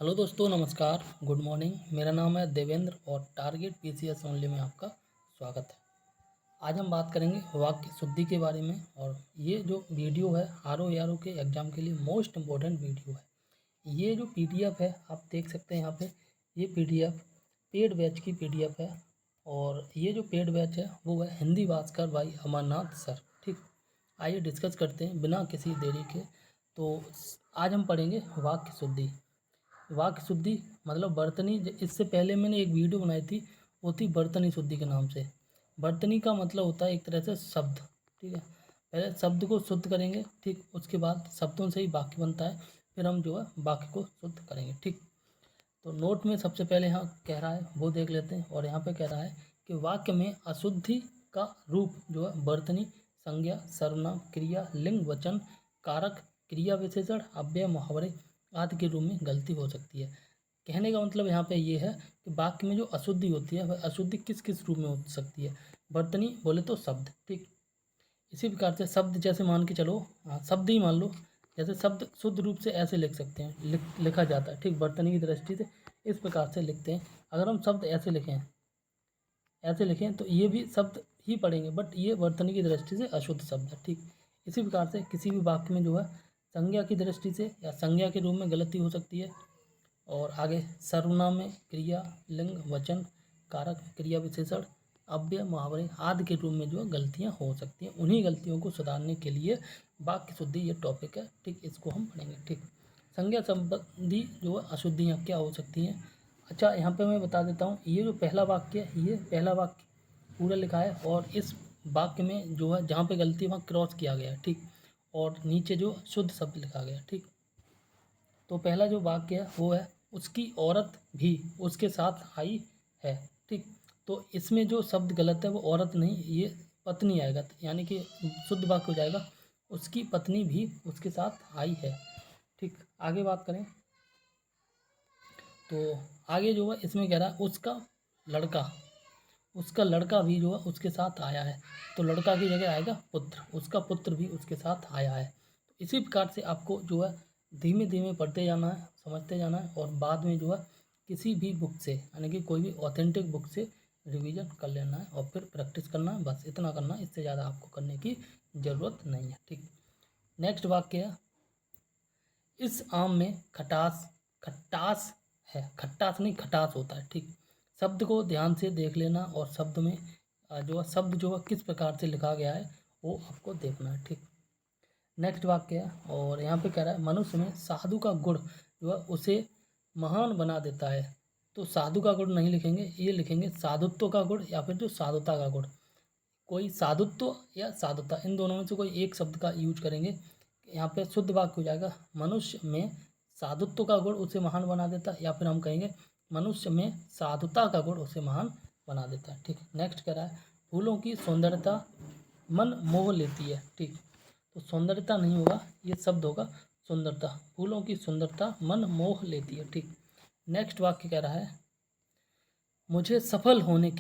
Hello दोस्तों, नमस्कार, good morning. मेरा नाम है देवेंद्र और टारगेट पीसीएस ओनली में आपका स्वागत है। आज हम बात करेंगे वाक्य शुद्धि के बारे में और ये जो वीडियो है आर ओ के एग्ज़ाम के लिए मोस्ट इम्पोर्टेंट वीडियो है। ये जो पीडीएफ है आप देख सकते हैं यहाँ पे, ये पीडीएफ पेड बैच की पीडीएफ है और ये जो पेड बैच है वो है हिंदी भास्कर भाई अमरनाथ सर। ठीक, आइए डिस्कस करते हैं बिना किसी देरी के। तो आज हम पढ़ेंगे वाक्य शुद्धि। वाक्य शुद्धि मतलब बर्तनी। इससे पहले मैंने एक वीडियो बनाई थी, वो थी बर्तनी शुद्धि के नाम से। बर्तनी का मतलब होता है एक तरह से शब्द। ठीक है, पहले शब्द को शुद्ध करेंगे, ठीक, उसके बाद शब्दों से ही वाक्य बनता है, फिर हम जो है वाक्य को शुद्ध करेंगे। ठीक, तो नोट में सबसे पहले यहाँ कह रहा है वो देख लेते हैं। और यहाँ पे कह रहा है कि वाक्य में अशुद्धि का रूप जो है बर्तनी संज्ञा सर्वनाम क्रिया लिंग वचन कारक क्रिया विशेषण अव्यय मुहावरे आदि के रूप में गलती हो सकती है। कहने का मतलब यहाँ पे ये है कि वाक्य में जो अशुद्धि होती है वह अशुद्धि किस किस रूप में हो सकती है। बर्तनी बोले तो शब्द। ठीक, इसी प्रकार से शब्द जैसे मान के चलो, शब्द ही मान लो, जैसे शब्द शुद्ध रूप से ऐसे लिख सकते हैं, लिखा जाता है। ठीक, बर्तनी की दृष्टि से इस प्रकार से लिखते हैं। अगर हम शब्द ऐसे लिखें तो ये भी शब्द ही पढ़ेंगे, बट ये बर्तनी की दृष्टि से अशुद्ध शब्द है। ठीक, इसी प्रकार से किसी भी वाक्य में जो है संज्ञा की दृष्टि से या संज्ञा के रूप में गलती हो सकती है। और आगे सर्वनाम में क्रिया लिंग वचन कारक क्रिया विशेषण अव्यय मुहावरे आदि के रूप में जो गलतियां हो सकती हैं। उन्हीं गलतियों को सुधारने के लिए वाक्य शुद्धि ये टॉपिक है। ठीक, इसको हम पढ़ेंगे। ठीक, संज्ञा संबंधी जो अशुद्धियाँ क्या हो सकती हैं। अच्छा, यहाँ पे मैं बता देता हूँ, ये जो पहला वाक्य है, ये पहला वाक्य पूरा लिखा है और इस वाक्य में जो है जहाँ पे गलती है वहाँ क्रॉस किया गया है। ठीक, और नीचे जो शुद्ध शब्द लिखा गया है। ठीक, तो पहला जो वाक्य है वो है उसकी औरत भी उसके साथ आई है। ठीक, तो इसमें जो शब्द गलत है वो औरत नहीं, ये पत्नी आएगा, यानी कि शुद्ध वाक्य हो जाएगा उसकी पत्नी भी उसके साथ आई है। ठीक, आगे बात करें तो आगे जो है इसमें कह रहा है उसका लड़का भी जो है उसके साथ आया है। तो लड़का की जगह आएगा पुत्र, उसका पुत्र भी उसके साथ आया है। तो इसी प्रकार से आपको जो है धीमे धीमे पढ़ते जाना है, समझते जाना है और बाद में जो है किसी भी बुक से, यानी कि कोई भी ऑथेंटिक बुक से रिवीजन कर लेना है और फिर प्रैक्टिस करना है। बस इतना करना है, इससे ज़्यादा आपको करने की ज़रूरत नहीं है। ठीक, नेक्स्ट वाक्य है इस आम में खटास खटास है। खट्टास नहीं, खटास होता है। ठीक, शब्द को ध्यान से देख लेना और शब्द में शब्द जो है किस प्रकार से लिखा गया है वो आपको देखना है। ठीक, नेक्स्ट वाक्य है और यहाँ पे कह रहा है मनुष्य में साधु का गुण जो है उसे महान बना देता है। तो साधु का गुण नहीं लिखेंगे, ये लिखेंगे साधुत्व का गुण या फिर जो साधुता का गुण। कोई साधुत्व या साधुता, इन दोनों में से कोई एक शब्द का यूज करेंगे। यहाँ पे शुद्ध वाक्य हो जाएगा मनुष्य में साधुत्व का गुण उसे महान बना देता है, या फिर हम कहेंगे मनुष्य में साधुता का गुण उसे महान बना देता है। ठीक, नेक्स्ट कह रहा है फूलों की सौंदर्यता मन मोह लेती है। ठीक, तो सौंदर्यता नहीं होगा, ये शब्द होगा सुंदरता। फूलों की सुंदरता मन मोह लेती है। ठीक, नेक्स्ट वाक्य कह रहा है मुझे सफल होने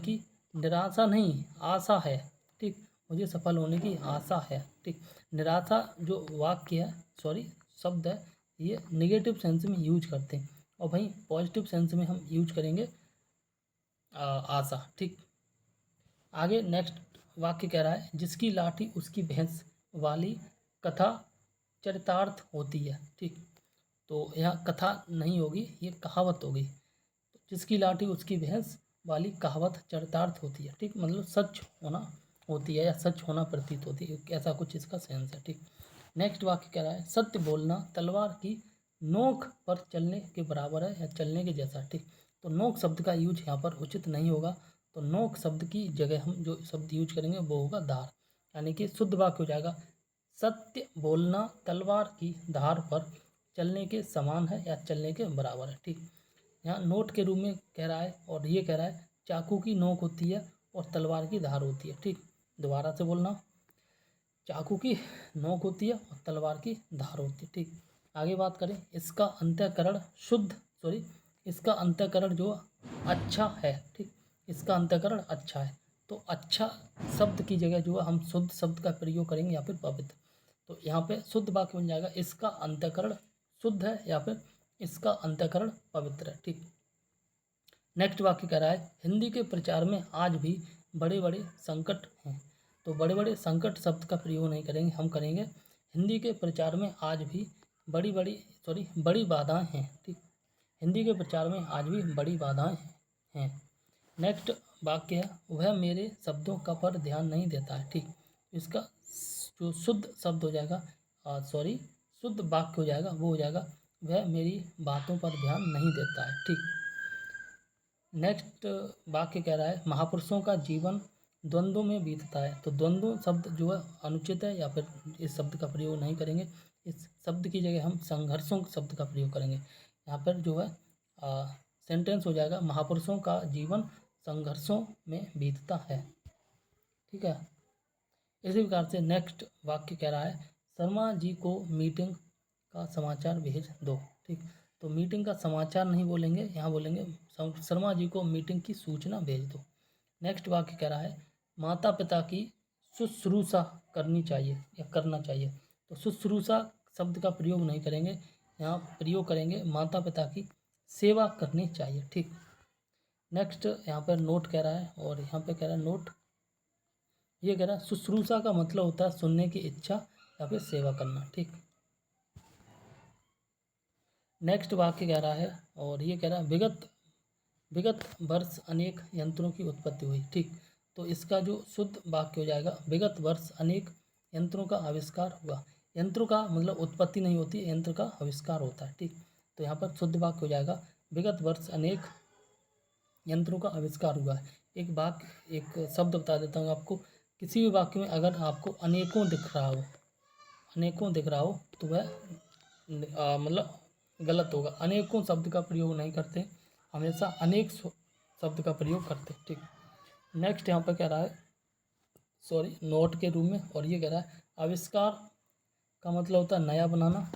की निराशा नहीं आशा है। ठीक, मुझे सफल होने की आशा है। ठीक, निराशा जो वाक्य है, सॉरी शब्द है, ये निगेटिव सेंस में यूज करते हैं और वहीं पॉजिटिव सेंस में हम यूज करेंगे आशा। ठीक, आगे नेक्स्ट वाक्य कह रहा है जिसकी लाठी उसकी भैंस वाली कथा चरितार्थ होती है। ठीक, तो यहाँ कथा नहीं होगी, ये कहावत होगी। तो जिसकी लाठी उसकी भैंस वाली कहावत चरितार्थ होती है। ठीक, मतलब सच होना होती है या सच होना प्रतीत होती है, ऐसा कुछ इसका सेंस है। ठीक, नेक्स्ट वाक्य कह रहा है सत्य बोलना तलवार की नोक पर चलने के बराबर है या चलने के जैसा। ठीक, तो नोक शब्द का यूज यहाँ पर उचित नहीं होगा, तो नोक शब्द की जगह हम जो शब्द यूज करेंगे वो होगा धार, यानी कि शुद्ध वाक्य हो जाएगा सत्य बोलना तलवार की धार पर चलने के समान है या चलने के बराबर है। ठीक, यहाँ नोट के रूप में कह रहा है और ये कह रहा है चाकू की नोक होती है और तलवार की धार होती है। ठीक, दोबारा से बोलना, चाकू की नोक होती है और तलवार की धार होती है। ठीक, आगे बात करें इसका अंतःकरण इसका अंतःकरण जो अच्छा है। ठीक, इसका अंतःकरण अच्छा है, तो अच्छा शब्द की जगह जो है हम शुद्ध शब्द का प्रयोग करेंगे या फिर पवित्र। तो यहाँ पे शुद्ध वाक्य बन जाएगा इसका अंतःकरण शुद्ध है या फिर इसका अंतःकरण पवित्र है। ठीक, नेक्स्ट वाक्य कह रहा है हिंदी के प्रचार में आज भी बड़े बड़े संकट हैं। तो बड़े बड़े संकट शब्द का प्रयोग नहीं करेंगे, हम करेंगे हिंदी के प्रचार में आज भी बड़ी बाधाएं हैं। ठीक, हिंदी के प्रचार में आज भी बड़ी बाधाएं हैं। नेक्स्ट वाक्य है वह मेरे शब्दों का पर ध्यान नहीं देता है। ठीक, इसका जो शुद्ध शब्द हो जाएगा शुद्ध वाक्य हो जाएगा वो हो जाएगा वह मेरी बातों पर ध्यान नहीं देता है। ठीक, नेक्स्ट वाक्य कह रहा है महापुरुषों का जीवन द्वंद्वों में बीतता है। तो द्वंद्व शब्द जो है अनुचित है, या फिर इस शब्द का प्रयोग नहीं करेंगे। इस शब्द की जगह हम संघर्षों शब्द का प्रयोग करेंगे। यहाँ पर जो है सेंटेंस हो जाएगा महापुरुषों का जीवन संघर्षों में बीतता है। ठीक है, इसी प्रकार से नेक्स्ट वाक्य कह रहा है शर्मा जी को मीटिंग का समाचार भेज दो। ठीक, तो मीटिंग का समाचार नहीं बोलेंगे, यहाँ बोलेंगे शर्मा जी को मीटिंग की सूचना भेज दो। नेक्स्ट वाक्य कह रहा है माता पिता की शुश्रूषा करनी चाहिए या करना चाहिए। तो शुश्रूषा शब्द का प्रयोग नहीं करेंगे, यहाँ प्रयोग करेंगे माता पिता की सेवा करनी चाहिए। ठीक, नेक्स्ट यहाँ पर नोट कह रहा है, और यहाँ पे कह रहा है नोट ये कह रहा है शुश्रूषा का मतलब होता है सुनने की इच्छा या फिर सेवा करना। ठीक, नेक्स्ट वाक्य कह रहा है, और ये कह रहा है विगत वर्ष अनेक यंत्रों की उत्पत्ति हुई। ठीक, तो इसका जो शुद्ध वाक्य हो जाएगा विगत वर्ष अनेक यंत्रों का आविष्कार हुआ। यंत्रों का मतलब उत्पत्ति नहीं होती, यंत्र का आविष्कार होता है। ठीक, तो यहाँ पर शुद्ध वाक्य हो जाएगा विगत वर्ष अनेक यंत्रों का आविष्कार हुआ है। एक शब्द बता देता हूँ आपको, किसी भी वाक्य में अगर आपको अनेकों दिख रहा हो तो वह मतलब गलत होगा। अनेकों शब्द का प्रयोग नहीं करते, हमेशा अनेक शब्द का प्रयोग करते। ठीक, नेक्स्ट यहाँ पर कह रहा है नोट के रूप में, और ये कह रहा है आविष्कार का मतलब होता है नया बनाना।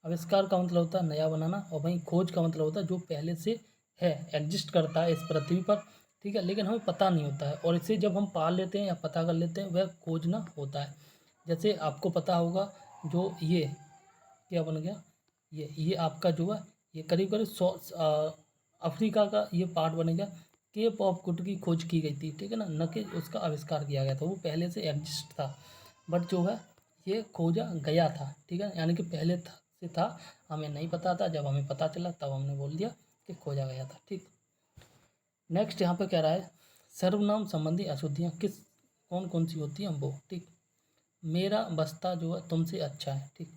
आविष्कार का मतलब होता है नया बनाना, और वहीं खोज का मतलब होता है जो पहले से है, एग्जिस्ट करता है इस पृथ्वी पर। ठीक है, लेकिन हमें पता नहीं होता है, और इसे जब हम पाल लेते हैं या पता कर लेते हैं वह खोजना होता है। जैसे आपको पता होगा जो ये क्या बन गया, ये आपका जो है ये करीब करीब अफ्रीका का ये पार्ट बनेगा। केप ऑफ गुड की खोज की गई थी। ठीक है ना, न कि उसका आविष्कार किया गया था, वो पहले से एग्जिस्ट था, बट जो है ये खोजा गया था। ठीक है, यानी कि पहले से था, हमें नहीं पता था, जब हमें पता चला तब हमने बोल दिया कि खोजा गया था। ठीक, नेक्स्ट यहाँ पे कह रहा है सर्वनाम संबंधी अशुद्धियाँ कौन कौन सी होती हैं वो। ठीक, मेरा बस्ता जो है तुमसे अच्छा है। ठीक,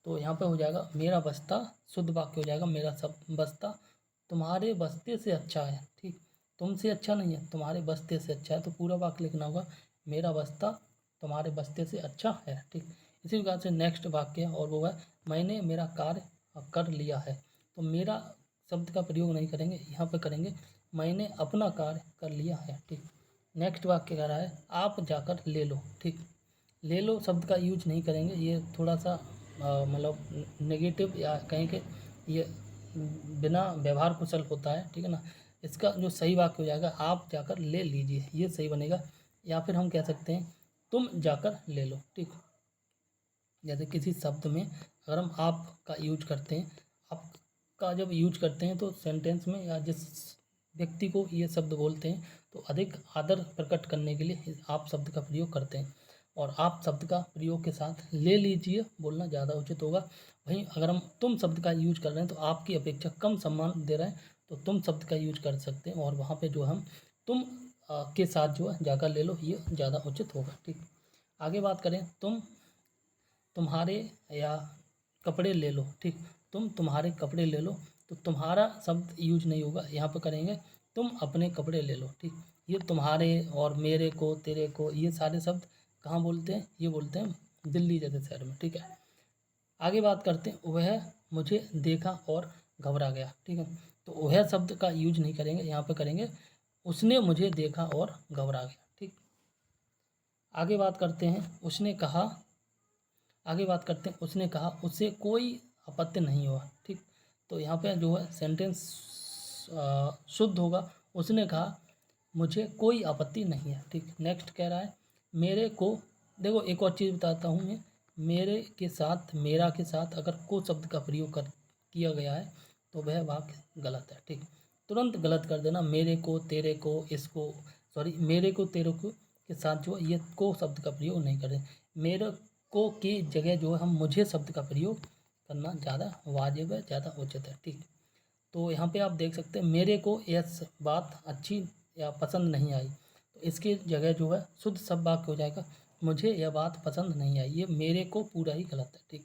तो यहाँ पे हो जाएगा मेरा बस्ता, शुद्ध वाक्य हो जाएगा मेरा बस्ता तुम्हारे बस्ते से अच्छा है। ठीक, तुमसे अच्छा नहीं है, तुम्हारे बस्ते से अच्छा है, तो पूरा वाक्य लिखना होगा मेरा बस्ता तुम्हारे बस्ते से अच्छा है। ठीक, इसी प्रकार से नेक्स्ट वाक्य है, और वो है मैंने मेरा कार्य कर लिया है। तो मेरा शब्द का प्रयोग नहीं करेंगे, यहाँ पे करेंगे मैंने अपना कार्य कर लिया है। ठीक, नेक्स्ट वाक्य कह रहा है आप जाकर ले लो। ठीक, ले लो शब्द का यूज नहीं करेंगे, ये थोड़ा सा मतलब नेगेटिव या कहें कि ये बिना व्यवहार कुशल होता है। ठीक है ना, इसका जो सही वाक्य हो जाएगा आप जाकर ले लीजिए, ये सही बनेगा। या फिर हम कह सकते हैं तुम जाकर ले लो। ठीक, जैसे किसी शब्द में अगर हम आप का यूज करते हैं, आप का जब यूज करते हैं तो सेंटेंस में या जिस व्यक्ति को ये शब्द बोलते हैं तो अधिक आदर प्रकट करने के लिए आप शब्द का प्रयोग करते हैं, और आप शब्द का प्रयोग के साथ ले लीजिए बोलना ज़्यादा उचित होगा। वहीं अगर हम तुम शब्द का यूज कर रहे हैं तो आपकी अपेक्षा कम सम्मान दे रहे हैं तो तुम शब्द का यूज कर सकते हैं, और वहाँ पे जो हम तुम के साथ जो है जाकर ले लो ये ज़्यादा उचित होगा। ठीक, आगे बात करें तुम्हारे या कपड़े ले लो। ठीक, तुम्हारे कपड़े ले लो, तो तुम्हारा शब्द यूज नहीं होगा, यहाँ पर करेंगे तुम अपने कपड़े ले लो। ठीक, ये तुम्हारे और मेरे को तेरे को ये सारे शब्द कहाँ बोलते हैं, ये बोलते हैं दिल्ली जैसे शहर में। ठीक है, आगे बात करते हैं वह मुझे देखा और घबरा गया। ठीक है, तो वह शब्द का यूज नहीं करेंगे, यहाँ पे करेंगे उसने मुझे देखा और घबरा गया। ठीक, आगे बात करते हैं उसने कहा उससे कोई आपत्ति नहीं हुआ। ठीक, तो यहाँ पे जो है सेंटेंस शुद्ध होगा उसने कहा मुझे कोई आपत्ति नहीं है। ठीक, नेक्स्ट कह रहा है मेरे को, देखो एक और चीज़ बताता हूँ मैं, मेरे के साथ मेरा के साथ अगर को शब्द का प्रयोग किया गया है तो वह वाक्य गलत है। ठीक, तुरंत गलत कर देना। मेरे को, तेरे को, इसको, सॉरी, मेरे को, तेरे को के साथ जो ये को शब्द का प्रयोग नहीं करें। मेरे को की जगह जो है हम मुझे शब्द का प्रयोग करना ज़्यादा वाजिब है, ज़्यादा उचित है। ठीक, तो यहाँ पे आप देख सकते हैं मेरे को यह बात अच्छी या पसंद नहीं आई, तो इसकी जगह जो है शुद्ध सब वाक्य हो जाएगा मुझे यह बात पसंद नहीं आई। ये मेरे को पूरा ही गलत है। ठीक,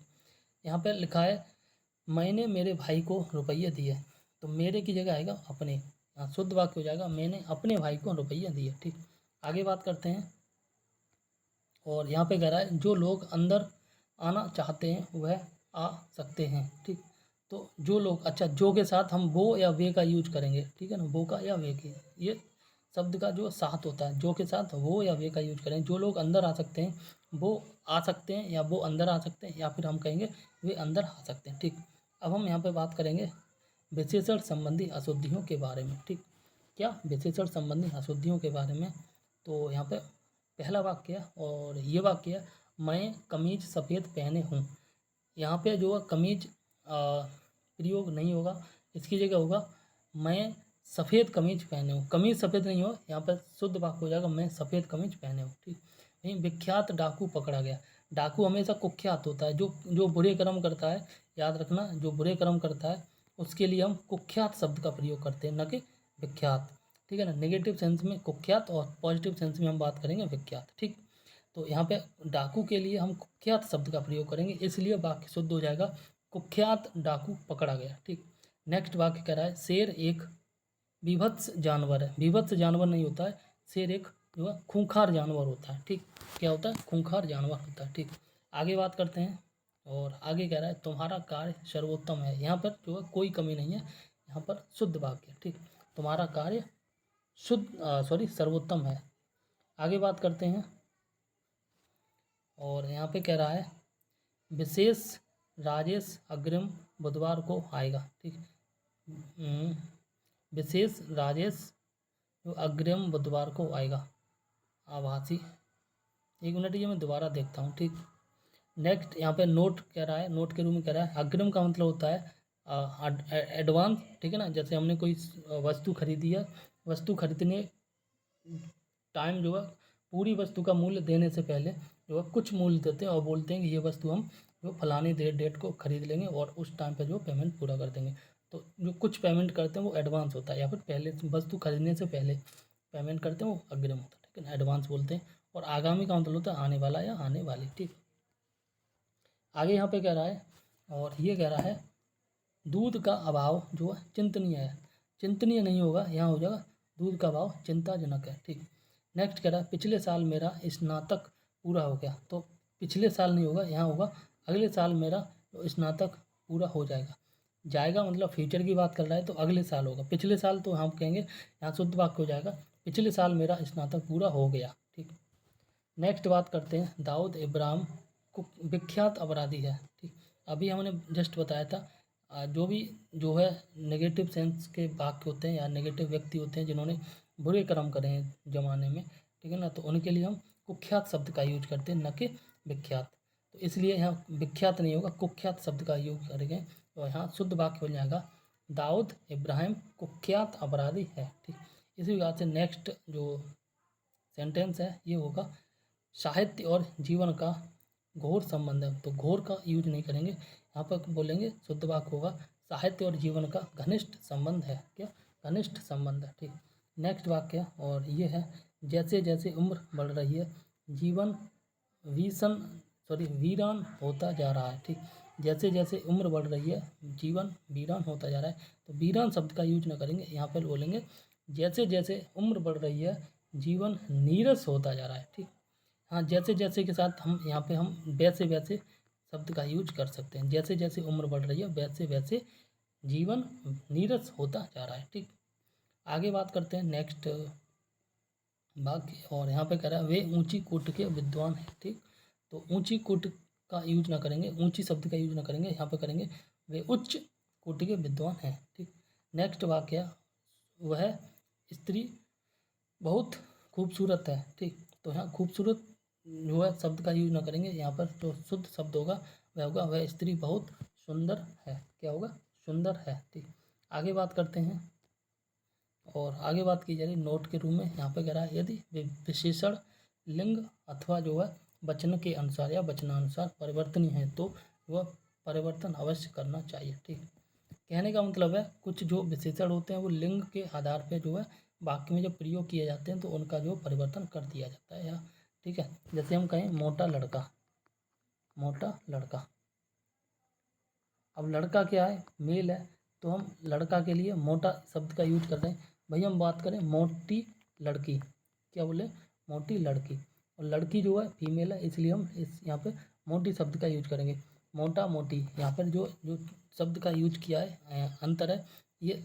यहाँ पे लिखा है मैंने मेरे भाई को रुपये दिए, तो मेरे की जगह आएगा अपने। शुद्ध वाक्य हो जाएगा मैंने अपने भाई को रुपये दिए। ठीक, आगे बात करते हैं। और यहाँ पे कह रहा है जो लोग अंदर आना चाहते हैं वह आ सकते हैं। ठीक, तो जो लोग, अच्छा, जो के साथ हम वो या वे का यूज करेंगे। ठीक है ना, वो का या वे के, ये शब्द का जो साथ होता है, जो के साथ वो या वे का यूज करें। जो लोग अंदर आ सकते हैं वो आ सकते हैं, या वो अंदर आ सकते हैं, या फिर हम कहेंगे वे अंदर आ सकते हैं। ठीक, अब हम यहाँ पे बात करेंगे विशेषण संबंधी अशुद्धियों के बारे में। ठीक, क्या विशेषण संबंधी अशुद्धियों के बारे में। तो यहाँ पे पहला वाक्य है और ये वाक्य है मैं कमीज सफ़ेद पहने हूँ। यहाँ पे जो है कमीज प्रयोग नहीं होगा, इसकी जगह होगा मैं सफ़ेद कमीज पहने हूँ। कमीज सफ़ेद नहीं हो, यहाँ पर शुद्ध वाक्य हो जाएगा मैं सफ़ेद कमीज पहने हूँ। ठीक, वहीं विख्यात डाकू पकड़ा गया। डाकू हमेशा कुख्यात होता है, जो बुरे कर्म करता है, याद रखना, जो बुरे कर्म करता है उसके लिए हम कुख्यात शब्द का प्रयोग करते हैं, न कि विख्यात। ठीक है ना, नेगेटिव सेंस में कुख्यात और पॉजिटिव सेंस में हम बात करेंगे विख्यात। ठीक, तो यहाँ पे डाकू के लिए हम कुख्यात शब्द का प्रयोग करेंगे, इसलिए वाक्य शुद्ध हो जाएगा कुख्यात डाकू पकड़ा गया। ठीक, नेक्स्ट वाक्य कह रहा है शेर एक बीभत्स जानवर है। बीभत्स जानवर नहीं होता है, शेर एक जो है खूंखार जानवर होता है। ठीक, क्या होता है, खूंखार जानवर होता है। ठीक, आगे बात करते हैं। और आगे कह रहा है तुम्हारा कार्य सर्वोत्तम है। यहाँ पर जो है कोई कमी नहीं है, यहाँ पर शुद्ध वाक्य। ठीक, तुम्हारा कार्य सर्वोत्तम है। आगे बात करते हैं। और यहाँ पे कह रहा है विशेष राजेश अग्रिम बुधवार को आएगा। ठीक, विशेष राजेश जो अग्रिम बुधवार को आएगा। आभासी, एक मिनट, ये मैं दोबारा देखता हूँ। ठीक, नेक्स्ट यहाँ पे नोट कह रहा है, नोट के रूप में कह रहा है अग्रिम का मतलब होता है एडवांस। ठीक है ना, जैसे हमने कोई वस्तु खरीदी है, वस्तु खरीदने टाइम जो है पूरी वस्तु का मूल्य देने से पहले जो है कुछ मूल्य देते हैं और बोलते हैं कि ये वस्तु हम जो फलानी डेट को खरीद लेंगे और उस टाइम पे जो पेमेंट पूरा कर देंगे। तो जो कुछ पेमेंट करते हैं वो एडवांस होता है, या फिर पहले वस्तु खरीदने से पहले पेमेंट करते हैं वो अग्रिम होता है। ठीक है ना, एडवांस बोलते हैं। और आगामी का मतलब होता है आने वाला या आने वाली। ठीक, आगे यहाँ पे कह रहा है, और ये कह रहा है दूध का अभाव जो है चिंतनीय है। चिंतनीय नहीं होगा, यहाँ हो जाएगा दूध का अभाव चिंताजनक है। ठीक, नेक्स्ट कह रहा है पिछले साल मेरा स्नातक पूरा हो गया। तो पिछले साल नहीं होगा, यहाँ होगा अगले साल मेरा स्नातक पूरा हो जाएगा। जाएगा मतलब फ्यूचर की बात कर रहा है, तो अगले साल होगा। पिछले साल तो हम कहेंगे यहाँ शुद्ध वाक्य हो जाएगा पिछले साल मेरा स्नातक पूरा हो गया। ठीक, नेक्स्ट बात करते हैं दाऊद इब्राहिम विख्यात अपराधी है। ठीक, अभी हमने जस्ट बताया था जो भी जो है नेगेटिव सेंस के वाक्य होते हैं या नेगेटिव व्यक्ति होते हैं जिन्होंने बुरे कर्म करे हैं ज़माने में। ठीक है ना, तो उनके लिए हम कुख्यात शब्द का यूज करते हैं, न कि विख्यात। तो इसलिए यहाँ विख्यात नहीं होगा, कुख्यात शब्द का यूज करेंगे, तो यहाँ शुद्ध वाक्य हो जाएगा दाऊद इब्राहिम कुख्यात अपराधी है। ठीक, इसी प्रकार से नेक्स्ट जो सेंटेंस है ये होगा साहित्य और जीवन का घोर संबंध है। तो घोर का यूज नहीं करेंगे, यहाँ पर बोलेंगे शुद्ध वाक्य होगा साहित्य और जीवन का घनिष्ठ संबंध है। क्या, घनिष्ठ संबंध है। ठीक, नेक्स्ट वाक्य और ये है जैसे जैसे उम्र बढ़ रही है जीवन वीरान होता जा रहा है। ठीक, जैसे जैसे उम्र बढ़ रही है जीवन वीरान होता जा रहा है, तो वीरान शब्द का यूज ना करेंगे, यहाँ पर बोलेंगे जैसे जैसे उम्र बढ़ रही है जीवन नीरस होता जा रहा है। ठीक, हाँ, जैसे जैसे के साथ हम यहाँ पे हम वैसे वैसे शब्द का यूज कर सकते हैं। जैसे जैसे उम्र बढ़ रही है वैसे वैसे जीवन नीरस होता जा रहा है। ठीक, आगे बात करते हैं नेक्स्ट वाक्य। और यहाँ पे कह रहा है वे ऊंची कोटि के विद्वान हैं। ठीक, तो ऊंची कोटि का यूज ना करेंगे, ऊंची शब्द का यूज ना करेंगे, यहाँ पे करेंगे वे उच्च कोटि के विद्वान हैं। ठीक, नेक्स्ट वाक्य वह स्त्री बहुत खूबसूरत है। ठीक, तो यहाँ खूबसूरत जो है शब्द का यूज ना करेंगे, यहाँ पर जो शुद्ध शब्द होगा वह होगा वह स्त्री बहुत सुंदर है। क्या होगा, सुंदर है। ठीक, आगे बात करते हैं, और आगे बात की जा रही नोट के रूप में। यहाँ पे कह रहा है यदि विशेषण लिंग अथवा जो है वचन के अनुसार या वचनानुसार परिवर्तनीय है तो वह परिवर्तन अवश्य करना चाहिए। ठीक, कहने का मतलब है कुछ जो विशेषण होते हैं वो लिंग के आधार पे जो है वाक्य में जब प्रयोग किए जाते हैं तो उनका जो परिवर्तन कर दिया जाता है। या ठीक है, जैसे हम कहें मोटा लड़का, मोटा लड़का। अब लड़का क्या है, मेल है, तो हम लड़का के लिए मोटा शब्द का यूज कर रहे हैं। भाई हम बात करें मोटी लड़की, क्या बोले, मोटी लड़की, और लड़की जो है फीमेल है, इसलिए हम इस यहाँ पे मोटी शब्द का यूज करेंगे। मोटा मोटी, यहाँ पर जो जो शब्द का यूज किया है अंतर है, ये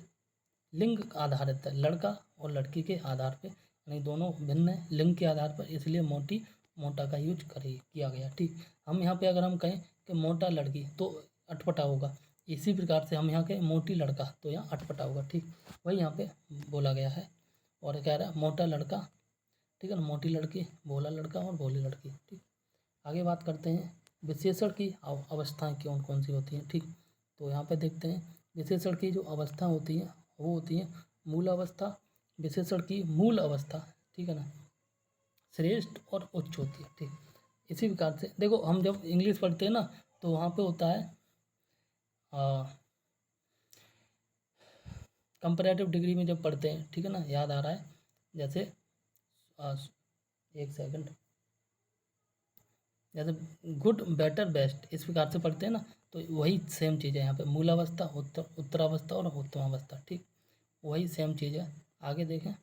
लिंग आधारित है, लड़का और लड़की के आधार पे, यानी दोनों भिन्न है लिंग के आधार पर, इसलिए मोटी मोटा का यूज किया गया। ठीक, हम यहाँ पे अगर हम कहें कि मोटा लड़की तो अटपटा होगा, इसी प्रकार से हम यहाँ के मोटी लड़का तो यहाँ अटपटा होगा। ठीक, वही यहाँ पे बोला गया है। और कह रहा है मोटा लड़का, ठीक है ना, मोटी लड़की, भोला लड़का और भोली लड़की। ठीक, आगे बात करते हैं विशेषण की अवस्थाएं कौन कौन सी होती हैं। ठीक, तो यहाँ पे देखते हैं विशेषण की जो अवस्था होती है वो होती है मूल अवस्था, विशेषण की मूल अवस्था, ठीक है ना, श्रेष्ठ और उच्च होती है। ठीक, इसी प्रकार से देखो हम जब इंग्लिश पढ़ते हैं ना तो वहाँ पे होता है कंपैरेटिव डिग्री में जब पढ़ते हैं, ठीक है ना, याद आ रहा है, जैसे एक सेकंड, जैसे गुड बेटर बेस्ट इस प्रकार से पढ़ते हैं ना, तो वही सेम चीज़ है यहाँ पे, मूलावस्था, उत्तरावस्था और उत्तमावस्था। ठीक, वही सेम चीज़ है। आगे देखें,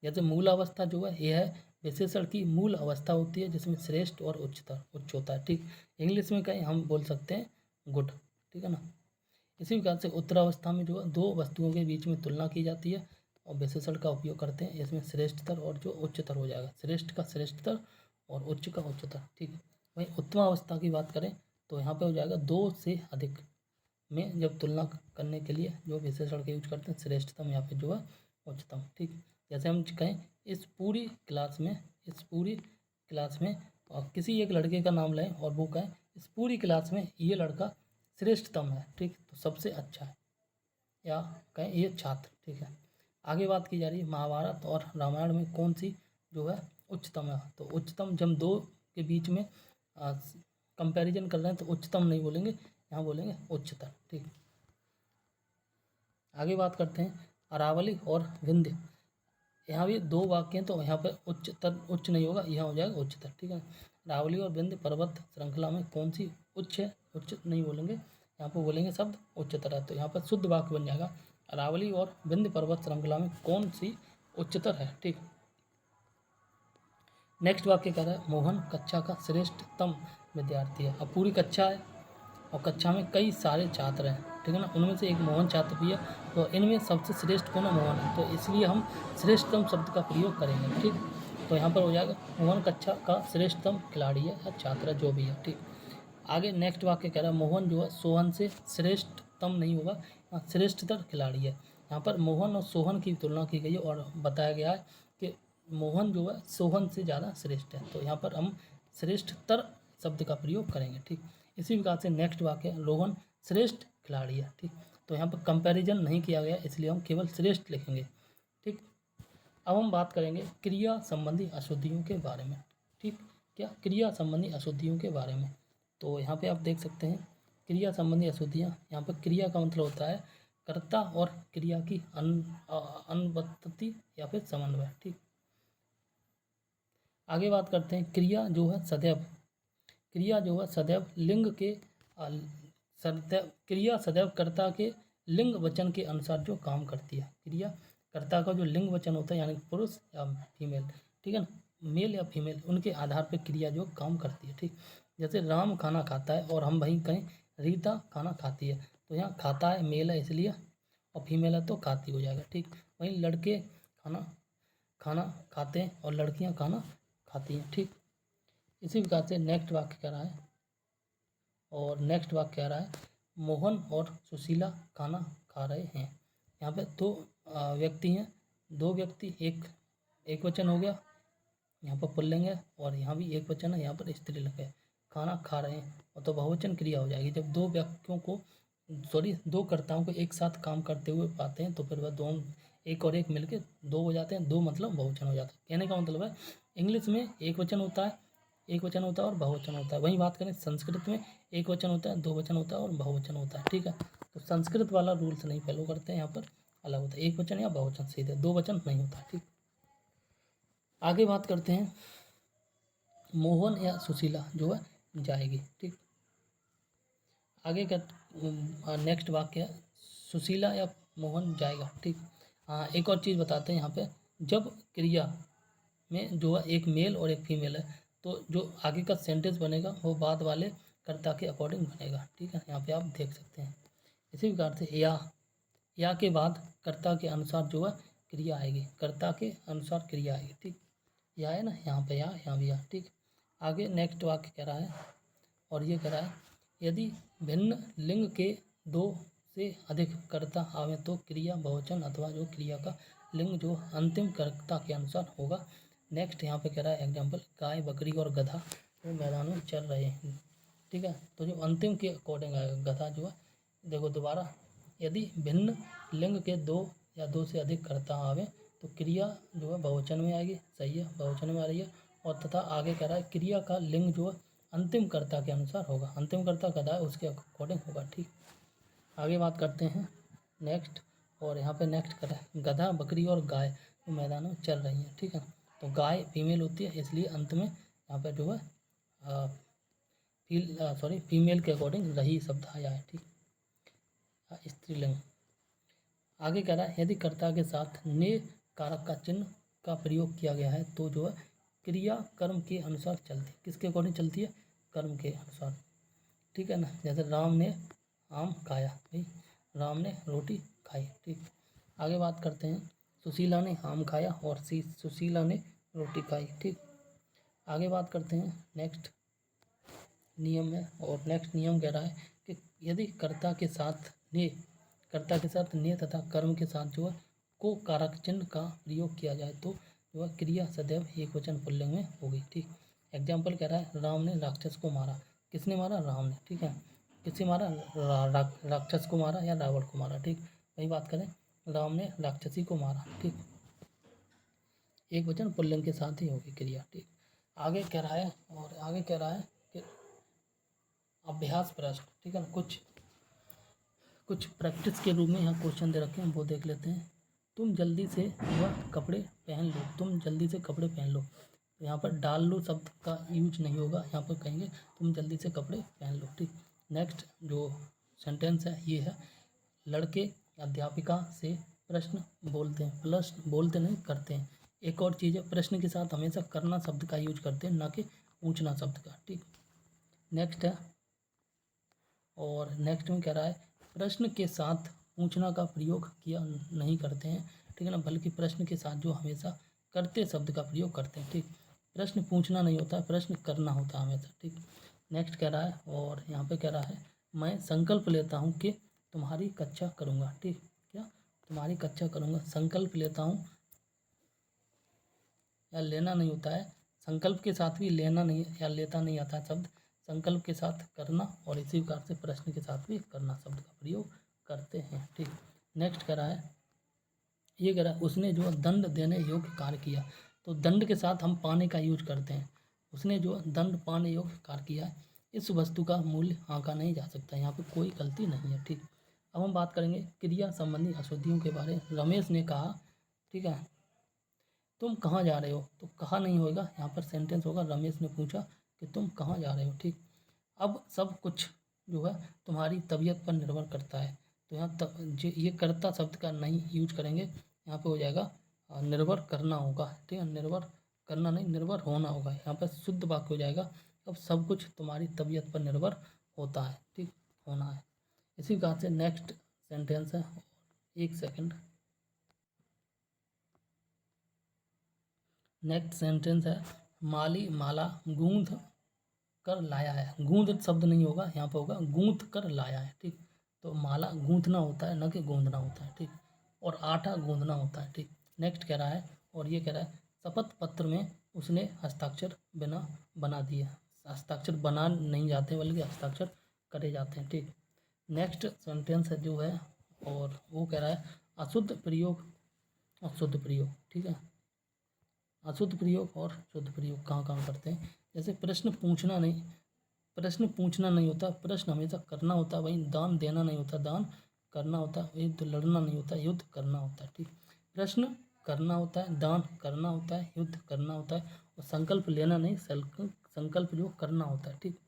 जैसे मूलावस्था जो है यह है विशेषण की मूल अवस्था होती है जिसमें श्रेष्ठ और उच्च होता है। ठीक, इंग्लिश में कहीं हम बोल सकते हैं गुड, ठीक है ना। इसी प्रकार से उत्तरावस्था में जो है दो वस्तुओं के बीच में तुलना की जाती है और विशेषण का उपयोग करते हैं, इसमें श्रेष्ठतर और जो उच्चतर हो जाएगा, श्रेष्ठ का श्रेष्ठतर और उच्च का उच्चतर। ठीक है, वहीं उत्तम अवस्था की बात करें तो यहाँ पे हो जाएगा दो से अधिक में जब तुलना करने के लिए जो विशेषण का यूज करते हैं, श्रेष्ठतम यहाँ पे जो है उच्चतम। ठीक, जैसे हम कहें इस पूरी क्लास में और किसी एक लड़के का नाम लें और वो कहें इस पूरी क्लास में ये लड़का श्रेष्ठतम है, ठीक, तो सबसे अच्छा है, या कहें ये छात्र। ठीक है, आगे बात की जा रही है महाभारत और रामायण में कौन सी जो है उच्चतम है, तो उच्चतम जब दो के बीच में कंपैरिजन कर रहे हैं तो उच्चतम नहीं बोलेंगे, यहाँ बोलेंगे उच्चतर। ठीक, आगे बात करते हैं अरावली और विंध्य, यहाँ भी दो वाक्य हैं तो यहाँ पर उच्चतर उच्च नहीं होगा, यहाँ हो जाएगा उच्चतर। ठीक है, अरावली और विंध्य पर्वत श्रृंखला में कौन सी उच्च है, उच्च नहीं बोलेंगे, यहाँ पर बोलेंगे शब्द उच्चतर है, तो यहाँ पर शुद्ध वाक्य बन जाएगा अरावली और विंध्य पर्वत श्रृंखला में कौन सी उच्चतर है। ठीक, नेक्स्ट वाक्य कह रहा है मोहन कक्षा का श्रेष्ठतम विद्यार्थी है। अब पूरी कक्षा है और कक्षा में कई सारे छात्र हैं, ठीक है ना, उनमें से एक मोहन छात्र भी है, तो इनमें सबसे श्रेष्ठ कौन है, मोहन है, तो इसलिए हम श्रेष्ठतम शब्द का प्रयोग करेंगे। ठीक, तो यहाँ पर हो जाएगा मोहन कक्षा का श्रेष्ठतम खिलाड़ी है या छात्र जो भी है। ठीक, आगे नेक्स्ट वाक्य कह रहा है मोहन जो है सोहन से श्रेष्ठतम नहीं होगा, श्रेष्ठतर खिलाड़ी है। यहाँ पर मोहन और सोहन की तुलना की गई है और बताया गया है कि मोहन जो है सोहन से ज़्यादा श्रेष्ठ है, तो यहाँ पर हम श्रेष्ठतर शब्द का प्रयोग करेंगे। ठीक, इसी प्रकार से नेक्स्ट वाक्य रोहन श्रेष्ठ खिलाड़ी है। ठीक, तो यहाँ पर कंपैरिजन नहीं किया गया इसलिए हम केवल श्रेष्ठ लिखेंगे। ठीक, अब हम बात करेंगे क्रिया संबंधी अशुद्धियों के बारे में। ठीक, क्या क्रिया संबंधी अशुद्धियों के बारे में, तो यहाँ पे आप देख सकते हैं क्रिया संबंधी अशुद्धियाँ, यहाँ पर क्रिया का मतलब होता है कर्ता और क्रिया की अनुपस्थिति या फिर समन्वय। ठीक, आगे बात करते हैं क्रिया जो है सदैव लिंग के क्रिया सदैव कर्ता के लिंग वचन के अनुसार जो काम करती है, क्रिया कर्ता का जो लिंग वचन होता है यानी पुरुष या फीमेल, ठीक है ना, मेल या फीमेल, उनके आधार पर क्रिया जो काम करती है। ठीक, जैसे राम खाना खाता है और हम वहीं कहें रीता खाना खाती है, तो यहाँ खाता है मेल है इसलिए, और फीमेल है तो खाती हो जाएगा। ठीक, वहीं लड़के खाना खाते हैं और लड़कियाँ खाना खाती हैं। ठीक, इसी प्रकार से नेक्स्ट वाक्य कह रहा है, और नेक्स्ट वाक्य कह रहा है मोहन और सुशीला खाना खा रहे हैं। यहाँ पे दो व्यक्ति हैं, दो व्यक्ति, एक वचन हो गया, यहाँ पर पुल्लिंग है, और यहाँ भी एक वचन है, यहाँ पर स्त्रीलिंग है, खाना खा रहे हैं, और तो बहुवचन क्रिया हो जाएगी जब दो व्यक्तियों को सॉरी 2 कर्ताओं को एक साथ काम करते हुए पाते हैं तो फिर वह दो, एक और एक मिलके 2 हो जाते हैं। 2 मतलब बहुवचन हो जाता है। कहने का मतलब है इंग्लिश में एक वचन होता है, और बहुवचन होता है। वहीं बात करें संस्कृत में एक वचन होता है, 2 वचन होता है और बहुवचन होता है। ठीक है, तो संस्कृत वाला रूल्स नहीं फॉलो करते हैं, यहाँ पर अलग होता है, एक वचन या बहुवचन सीधे, 2 वचन नहीं होता। ठीक, आगे बात करते हैं मोहन या सुशीला जो है जाएगी। ठीक, आगे का नेक्स्ट वाक्य है सुशीला या मोहन जाएगा। ठीक, हाँ एक और चीज़ बताते हैं यहाँ पे, जब क्रिया में जो है एक मेल और एक फीमेल है तो जो आगे का सेंटेंस बनेगा वो बाद वाले कर्ता के अकॉर्डिंग बनेगा। ठीक है, यहाँ पे आप देख सकते हैं। इसी प्रकार से या के बाद कर्ता के अनुसार जो है क्रिया आएगी, कर्ता के अनुसार क्रिया आएगी। ठीक, या है ना, यहाँ पे या, यहाँ भी या। ठीक, आगे नेक्स्ट वाक्य कह रहा है, और ये कह रहा है यदि भिन्न लिंग के 2 से अधिक कर्ता आवे तो क्रिया बहुवचन अथवा जो क्रिया का लिंग जो अंतिम कर्ता के अनुसार होगा। नेक्स्ट यहाँ पे कह रहा है एग्जाम्पल, गाय बकरी और गधा वो मैदान में चल रहे हैं। ठीक है, तो जो अंतिम के अकॉर्डिंग आएगा गधा जो है, देखो दोबारा, यदि भिन्न लिंग के 2 या 2 से अधिक कर्ता आवे तो क्रिया जो है बहुवचन में आएगी। सही है, बहुवचन में आ रही है। और तथा आगे कह रहा है क्रिया का लिंग जो है अंतिम कर्ता के अनुसार होगा, अंतिम कर्ता गधा है उसके अकॉर्डिंग होगा। ठीक, आगे बात करते हैं नेक्स्ट, और यहाँ पे नेक्स्ट कर रहा है गधा बकरी और गाय तो मैदान में चल रही हैं। ठीक है, तो गाय फीमेल होती है इसलिए अंत में यहाँ पे जो है फीमेल के अकॉर्डिंग रही शब्द आया है। ठीक, स्त्रीलिंग। आगे कह रहा है यदि कर्ता के साथ ने कारक का चिन्ह का प्रयोग किया गया है तो जो है क्रिया कर्म के अनुसार चलती है। किसके अकॉर्डिंग चलती है? कर्म के अनुसार। ठीक है ना, जैसे राम ने आम खाया, भाई राम ने रोटी खाई। ठीक, आगे बात करते हैं सुशीला ने आम खाया और सुशीला ने रोटी खाई। ठीक, आगे बात करते हैं नेक्स्ट नियम है, और नेक्स्ट नियम कह रहा है कि यदि कर्ता के साथ ने तथा कर्म के साथ जो है को कारक चिन्ह का प्रयोग किया जाए तो जो है क्रिया सदैव एक वचन पुल्लिंग में होगी। ठीक, एग्जाम्पल कह रहा है राम ने राक्षस को मारा। किसने मारा? राम ने। ठीक है, किससे मारा? राक्षस को मारा या रावण को मारा। ठीक, वही बात करें राम ने राक्षसी को मारा। ठीक, एक वचन पुल्लिंग के साथ ही होगी क्रिया। ठीक, आगे कह रहा है, और आगे कह रहा है कि अभ्यास प्रश्न। ठीक है ना, कुछ प्रैक्टिस के रूप में यहाँ क्वेश्चन दे रखे हैं, वो देख लेते हैं। तुम जल्दी से वह कपड़े पहन लो, तुम जल्दी से कपड़े पहन लो। तो यहाँ पर डाल लो शब्द का यूज नहीं होगा, यहाँ पर कहेंगे तुम जल्दी से कपड़े पहन लो। ठीक, नेक्स्ट जो सेंटेंस है ये है लड़के अध्यापिका से प्रश्न बोलते हैं, प्रश्न बोलते नहीं करते हैं। एक और चीज़ है प्रश्न के साथ हमेशा करना शब्द का यूज करते हैं, ना कि पूछना शब्द का। ठीक, नेक्स्ट है, और नेक्स्ट में कह रहा है प्रश्न के साथ पूछना का प्रयोग किया नहीं करते हैं। ठीक है ना, बल्कि प्रश्न के साथ जो हमेशा करते शब्द का प्रयोग करते हैं। ठीक, प्रश्न पूछना नहीं होता है, प्रश्न करना होता है हमेशा। ठीक, नेक्स्ट कह रहा है, और यहाँ पे कह रहा है मैं संकल्प लेता हूँ कि तुम्हारी कक्षा करूँगा। ठीक, क्या तुम्हारी कक्षा करूँगा, संकल्प लेता हूँ या लेना नहीं होता है, संकल्प के साथ भी लेना नहीं या लेता नहीं आता शब्द, संकल्प के साथ करना, और इसी प्रकार से प्रश्न के साथ भी करना शब्द का प्रयोग करते हैं। ठीक, नेक्स्ट कह रहा है, ये कह रहा है उसने जो दंड देने योग्य कार्य किया। तो दंड के साथ हम पाने का यूज करते हैं, उसने जो दंड पाने योग्य कार्य किया है, इस वस्तु का मूल्य आंका नहीं जा सकता, यहाँ पे कोई गलती नहीं है। ठीक, अब हम बात करेंगे क्रिया संबंधी अशुद्धियों के बारे में। रमेश ने कहा, ठीक है, तुम कहाँ जा रहे हो, तो कहाँ नहीं होगा, यहाँ पर सेंटेंस होगा रमेश ने पूछा कि तुम कहाँ जा रहे हो। ठीक, अब सब कुछ जो है तुम्हारी तबीयत पर निर्भर करता है, तो यहाँ ये कर्ता शब्द का नहीं यूज करेंगे, यहाँ पे हो जाएगा निर्भर करना होगा। ठीक है, निर्भर करना नहीं, निर्भर होना होगा, यहाँ पर शुद्ध वाक्य हो जाएगा अब सब कुछ तुम्हारी तबीयत पर निर्भर होता है। ठीक, होना है। इसी प्रकार से नेक्स्ट सेंटेंस है, एक सेकंड, नेक्स्ट सेंटेंस है माली माला गूंथ कर लाया है। गूंथ शब्द नहीं होगा, यहाँ पर होगा गूंथ कर लाया है। ठीक, तो माला गूंथना होता है, न कि गूंदना होता है। ठीक, और आटा गूंदना होता है। ठीक, नेक्स्ट कह रहा है, और ये कह रहा है शपथ पत्र में उसने हस्ताक्षर बना दिए। हस्ताक्षर बना नहीं जाते बल्कि हस्ताक्षर करे जाते हैं। ठीक, नेक्स्ट सेंटेंस है जो है, और वो कह रहा है अशुद्ध प्रयोग और शुद्ध प्रयोग। ठीक है, अशुद्ध प्रयोग और शुद्ध प्रयोग कहाँ कहाँ करते हैं। जैसे प्रश्न पूछना नहीं होता, प्रश्न हमेशा करना होता है। वहीं दान देना नहीं होता, दान करना होता है। युद्ध लड़ना नहीं होता, युद्ध करना होता है। ठीक, प्रश्न करना होता है, दान करना होता है, युद्ध करना होता है। और संकल्प लेना नहीं, संकल्प जो करना होता है। ठीक,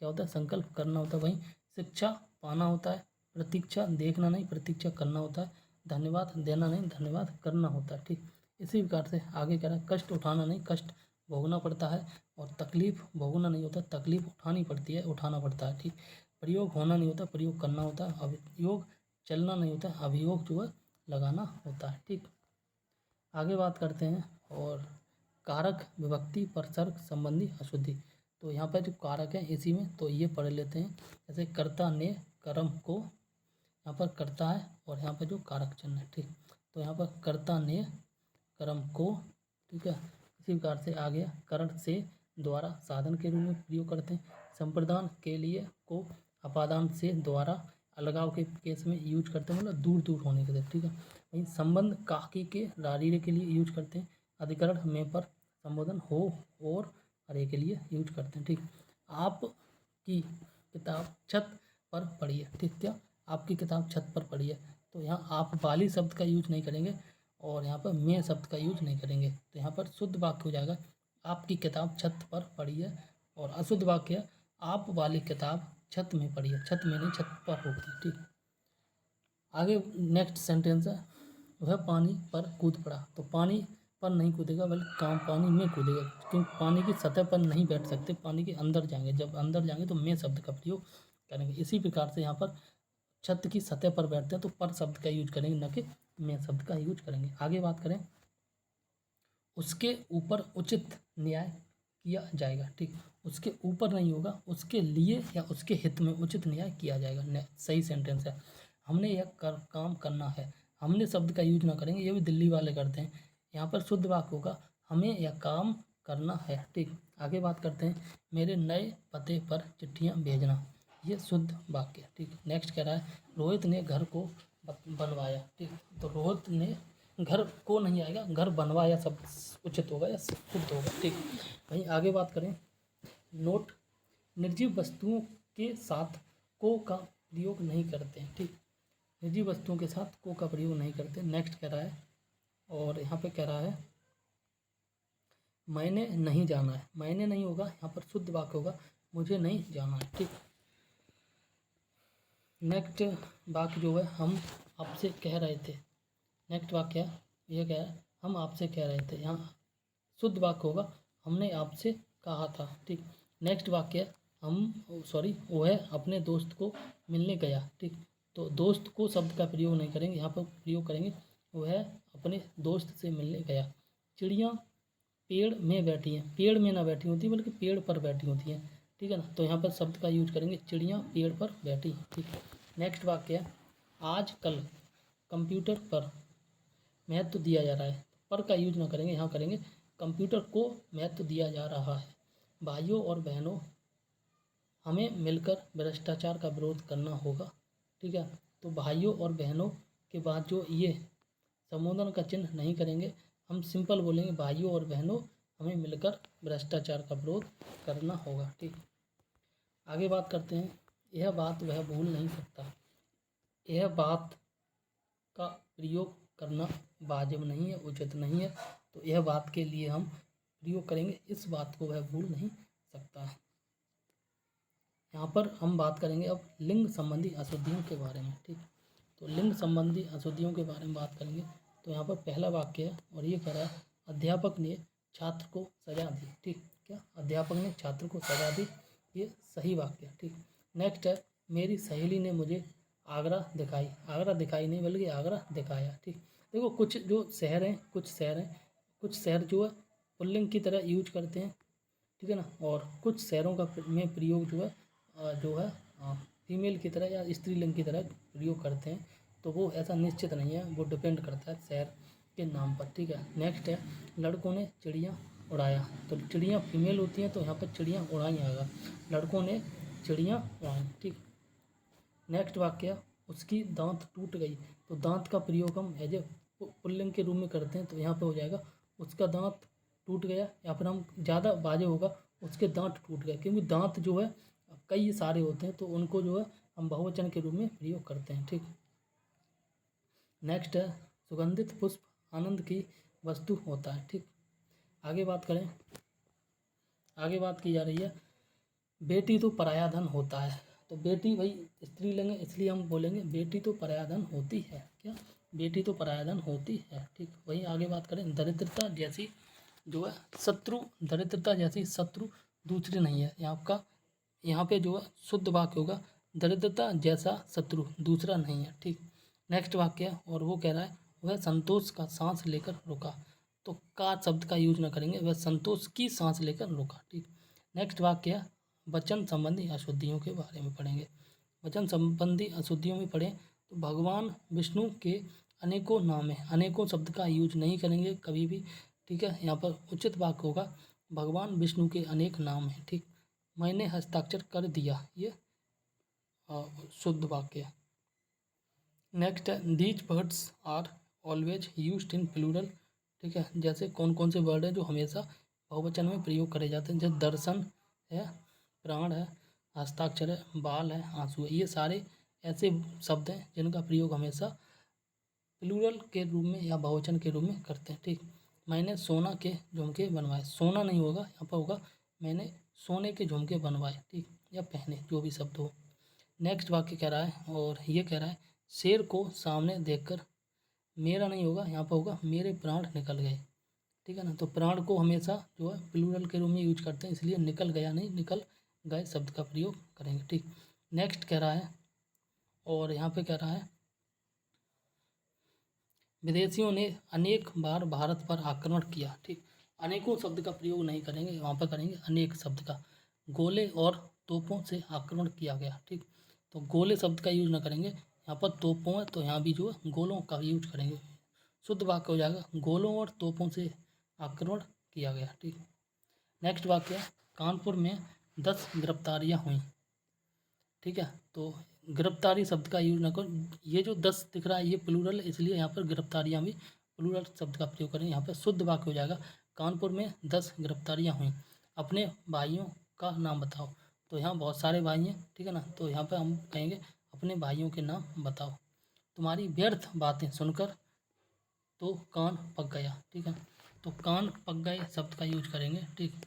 क्या होता है, संकल्प करना होता है। वहीं शिक्षा पाना होता है, प्रतीक्षा देखना नहीं, प्रतीक्षा करना होता है। धन्यवाद देना नहीं, धन्यवाद करना होता है। ठीक, इसी प्रकार से आगे कह रहा है कष्ट उठाना नहीं, कष्ट भोगना पड़ता है। और तकलीफ भोगना नहीं होता, तकलीफ उठानी पड़ती है, उठाना पड़ता है। ठीक, प्रयोग होना नहीं होता, प्रयोग करना होता है। अभियोग चलना नहीं होता, अभियोग जो है लगाना होता है। ठीक, आगे बात करते हैं। और कारक विभक्ति परसर्ग संबंधी अशुद्धि। तो यहाँ पर जो कारक है इसी में तो ये पढ़ लेते हैं। जैसे कर्ता ने कर्म को, यहाँ पर कर्ता है और यहाँ पर जो कारक चिन्ह है। ठीक, तो यहाँ पर कर्ता ने कर्म को, ठीक है, इसी प्रकार से आ गया करण से द्वारा साधन के रूप में प्रयोग करते हैं। संप्रदान के लिए को अपादान से द्वारा अलगाव के केस में यूज करते हैं, मतलब दूर दूर होने के लिए। ठीक है, वहीं संबंध काकी के रारीरे के लिए यूज करते हैं। अधिकरण में पर संबोधन हो और अरे के लिए यूज करते हैं। ठीक, आपकी किताब छत पर पड़ी है। ठीक, क्या आपकी किताब छत पर पड़ी है, तो यहाँ आप वाली शब्द का यूज नहीं करेंगे और यहाँ पर मैं शब्द का यूज नहीं करेंगे। तो यहाँ पर शुद्ध वाक्य हो जाएगा आपकी किताब छत पर पड़ी है। और अशुद्ध वाक्य है आप वाली किताब छत में पड़ी है, छत में नहीं छत पर होगी। ठीक, आगे नेक्स्ट सेंटेंस है वह पानी पर कूद पड़ा। तो पानी पर नहीं कूदेगा बल्कि काम पानी में कूदेगा, क्योंकि पानी की सतह पर नहीं बैठ सकते, पानी के अंदर जाएंगे। जब अंदर जाएंगे तो मैं शब्द का प्रयोग करेंगे। इसी प्रकार से यहाँ पर छत की सतह पर बैठते हैं तो पर शब्द का यूज करेंगे, न कि मैं शब्द का यूज करेंगे। आगे बात करें, उसके ऊपर उचित न्याय किया जाएगा। ठीक, उसके ऊपर नहीं होगा, उसके लिए या उसके हित में उचित न्याय किया जाएगा। सही सेंटेंस है। हमने यह काम करना है, हमने शब्द का यूज ना करेंगे, ये भी दिल्ली वाले करते हैं। यहाँ पर शुद्ध वाक्य होगा हमें यह काम करना है। ठीक, आगे बात करते हैं मेरे नए पते पर चिट्ठियाँ भेजना, ये शुद्ध वाक्य है। ठीक, नेक्स्ट कह रहा है रोहित ने घर को बनवाया। ठीक, तो रोहित ने घर को नहीं आएगा, घर बनवाया सब उचित होगा या शुद्ध होगा। ठीक, वहीं आगे बात करें, नोट निर्जीव वस्तुओं के साथ को का प्रयोग नहीं करते हैं। ठीक, निर्जीव वस्तुओं के साथ को का प्रयोग नहीं करते। नेक्स्ट कह रहा है, और यहाँ पे कह रहा है मैंने नहीं जाना है, मैंने नहीं होगा, यहाँ पर शुद्ध वाक्य होगा मुझे नहीं जाना है। ठीक, नेक्स्ट वाक्य जो है हम आपसे कह रहे थे। नेक्स्ट वाक्य ये क्या है, हम आपसे कह रहे थे, यहाँ शुद्ध वाक्य होगा हमने आपसे कहा था। ठीक, नेक्स्ट वाक्य वो है अपने दोस्त को मिलने गया। ठीक, तो दोस्त को शब्द का प्रयोग नहीं करेंगे, यहाँ पर प्रयोग करेंगे वो है अपने दोस्त से मिलने गया। चिड़ियाँ पेड़ में बैठी हैं, पेड़ में ना बैठी होती बल्कि पेड़ पर बैठी होती हैं। ठीक है ना, तो यहाँ पर शब्द का यूज करेंगे चिड़ियाँ पेड़ पर बैठी। ठीक, नेक्स्ट वाक्य है आज कल कंप्यूटर पर महत्व दिया जा रहा है, पर का यूज ना करेंगे, यहाँ करेंगे कंप्यूटर को महत्व दिया जा रहा है। भाइयों और बहनों हमें मिलकर भ्रष्टाचार का विरोध करना होगा। ठीक है, तो भाइयों और बहनों के बाद जो ये संबोधन का चिन्ह नहीं करेंगे, हम सिंपल बोलेंगे भाइयों और बहनों हमें मिलकर भ्रष्टाचार का विरोध करना होगा। ठीक, आगे बात करते हैं, यह बात वह भूल नहीं सकता। यह बात का प्रयोग करना वाजिब नहीं है, उचित नहीं है, तो यह बात के लिए हम प्रयोग करेंगे इस बात को वह भूल नहीं सकता है। यहाँ पर हम बात करेंगे अब लिंग संबंधी अशुद्धियों के बारे में। ठीक, तो लिंग संबंधी अशुद्धियों के बारे में बात करेंगे। तो यहाँ पर पहला वाक्य है और ये कह रहा है अध्यापक ने छात्र को सजा दी। ठीक, क्या अध्यापक ने छात्र को सजा दी, ये सही वाक्य है। ठीक, नेक्स्ट है मेरी सहेली ने मुझे आगरा दिखाई, आगरा दिखाई नहीं बल्कि आगरा दिखाया। ठीक, देखो कुछ शहर जो है पुल्लिंग की तरह यूज करते हैं। ठीक है ना, और कुछ शहरों का में प्रयोग जो है फीमेल की तरह या स्त्रीलिंग की तरह प्रयोग करते हैं, तो वो ऐसा निश्चित नहीं है, वो डिपेंड करता है शहर के नाम पर। ठीक है, नेक्स्ट है लड़कों ने चिड़िया उड़ाया। तो चिड़ियाँ फीमेल होती हैं तो यहाँ पर चिड़ियाँ उड़ाई आएगा, लड़कों ने चिड़ियाँ उड़ाई। ठीक, नेक्स्ट वाक्य, उसकी दांत टूट गई। तो दांत का प्रयोग हम एज ए पुल्लिंग के रूप में करते हैं, तो यहाँ पे हो जाएगा उसका दांत टूट गया, या फिर हम ज़्यादा वाजे होगा उसके दांत टूट गए, क्योंकि दांत जो है कई सारे होते हैं तो उनको जो है हम बहुवचन के रूप में प्रयोग करते हैं। ठीक, नेक्स्ट है, सुगंधित पुष्प आनंद की वस्तु होता है। ठीक, आगे बात करें, आगे बात की जा रही है, बेटी तो पराया धन होता है। तो बेटी भाई स्त्रीलिंग है, इसलिए हम बोलेंगे बेटी तो पराया धन होती है। क्या, बेटी तो पराया धन होती है। ठीक, वही आगे बात करें, दरिद्रता जैसी जो है शत्रु, दरिद्रता जैसी शत्रु दूसरी नहीं है। यहाँ पे जो है शुद्ध वाक्य होगा, दरिद्रता जैसा शत्रु दूसरा नहीं है। ठीक, नेक्स्ट वाक्य, और वो कह रहा है वह संतोष का सांस लेकर रुका। तो का शब्द का यूज न करेंगे, वह संतोष की सांस लेकर रुका। ठीक, नेक्स्ट वाक्य, वचन संबंधी अशुद्धियों के बारे में पढ़ेंगे। वचन संबंधी अशुद्धियों में पढ़ें तो भगवान विष्णु के अनेकों नाम है, अनेकों शब्द का यूज नहीं करेंगे कभी भी। ठीक है, यहाँ पर उचित वाक्य होगा भगवान विष्णु के अनेक नाम हैं। ठीक, मैंने हस्ताक्षर कर दिया, ये शुद्ध वाक्य है। नेक्स्ट है, these words are always used in plural. ठीक है, जैसे कौन कौन से वर्ड है जो हमेशा बहुवचन में प्रयोग करे जाते हैं, जैसे दर्शन है, प्राण है, हस्ताक्षर है, बाल है, आंसू है। ये सारे ऐसे शब्द हैं जिनका प्रयोग हमेशा प्लूरल के रूप में या बहुवचन के रूप में करते हैं। ठीक, मैंने सोना के झुमके बनवाए, सोना नहीं होगा, यहाँ पर होगा मैंने सोने के झुमके बनवाए। ठीक, या पहने, जो भी शब्द हो। नेक्स्ट वाक्य कह रहा है, और ये कह रहा है शेर को सामने देखकर, मेरा नहीं होगा, यहाँ पर होगा मेरे प्राण निकल गए। ठीक है ना, तो प्राण को हमेशा जो है प्लूरल के रूप में यूज करते हैं, इसलिए निकल गया नहीं, निकल गए शब्द का प्रयोग करेंगे। ठीक, नेक्स्ट कह रहा है, और यहाँ पे कह रहा है विदेशियों ने अनेक बार भारत पर आक्रमण किया। ठीक, अनेकों शब्द का प्रयोग नहीं करेंगे, वहाँ पर करेंगे अनेक शब्द का। गोले और तोपों से आक्रमण किया गया। ठीक, तो गोले शब्द का यूज ना करेंगे, यहाँ पर तोपों है तो यहाँ भी जो है गोलों का यूज करेंगे। शुद्ध वाक्य हो जाएगा गोलों और तोपों से आक्रमण किया गया। ठीक, नेक्स्ट वाक्य, कानपुर में 10 गिरफ्तारियां हुई। ठीक है, तो गिरफ्तारी शब्द का यूज ना करो, ये जो 10 दिख रहा है ये प्लूरल है, इसलिए यहाँ पर गिरफ्तारियां भी प्लूरल शब्द का प्रयोग करें। यहाँ पर शुद्ध वाक्य हो जाएगा कानपुर में 10 गिरफ्तारियां हुई। अपने भाइयों का नाम बताओ। तो यहाँ बहुत सारे भाई हैं, ठीक है ना, तो यहाँ पर हम कहेंगे अपने भाइयों के नाम बताओ। तुम्हारी व्यर्थ बातें सुनकर तो कान पक गया। ठीक है, तो कान पक गए शब्द का यूज करेंगे। ठीक,